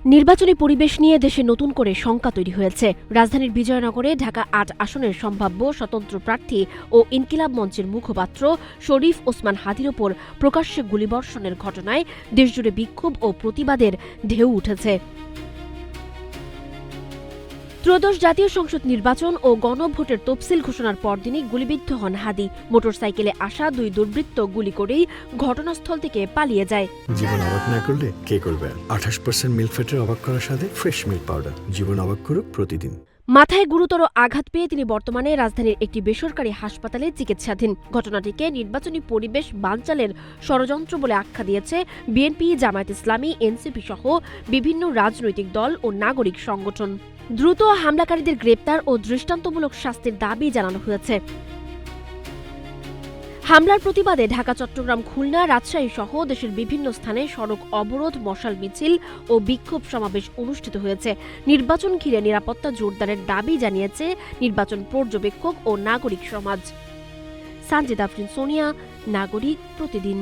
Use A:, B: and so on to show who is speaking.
A: নির্বাচনী পরিবেশ নিয়ে দেশে নতুন করে শঙ্কা তৈরি হয়েছে। রাজধানীর বিজয়নগরে ঢাকা ৮ আসনের সম্ভাব্য স্বতন্ত্র প্রার্থী ও ইনকিলাব মঞ্চের মুখপাত্র শরীফ ওসমান হাদির ওপর প্রকাশ্যে গুলিবর্ষণের ঘটনায় দেশজুড়ে বিক্ষোভ ও প্রতিবাদের ঢেউ উঠেছে। ত্রয়োদশ জাতীয় সংসদ নির্বাচন ও গণভোটের তফসিল ঘোষণার পরদিনই গুলিবিদ্ধ হন হাদি। মোটরসাইকেলে আসা দুই দুর্বৃত্ত গুলি করেই ঘটনাস্থল থেকে পালিয়ে যায়।
B: জীবন অবাক না করলে কে করবে? 28% মিল্ক ফ্যাটের অবাক করার সাথে ফ্রেশ মিল্ক পাউডার। জীবন অবাক করুক প্রতিদিন।
A: মাথায় গুরুতর আঘাত পেয়ে তিনি বর্তমানে রাজধানীর একটি বেসরকারি হাসপাতালে চিকিৎসাধীন। ঘটনাটিকে নির্বাচনী পরিবেশ বানচালের ষড়যন্ত্র বলে আখ্যা দিয়েছে বিএনপি, জামায়াত ইসলামী, এনসিপি সহ বিভিন্ন রাজনৈতিক দল ও নাগরিক সংগঠন। দ্রুত হামলাকারীদের গ্রেপ্তার ও দৃষ্টান্তমূলক শাস্তির দাবি জানানো হয়েছে। হামলার প্রতিবাদে ঢাকা, চট্টগ্রাম, খুলনা, রাজশাহী সহ দেশের বিভিন্ন স্থানে সড়ক অবরোধ, মশাল মিছিল ও বিক্ষোভ সমাবেশ অনুষ্ঠিত হয়েছে। নির্বাচন ঘিরে নিরাপত্তা জোরদারের দাবি জানিয়েছে নির্বাচন পর্যবেক্ষক ও নাগরিক সমাজ। সানজিদা আফরিন, সোনিয়া, নাগরিক প্রতিদিন।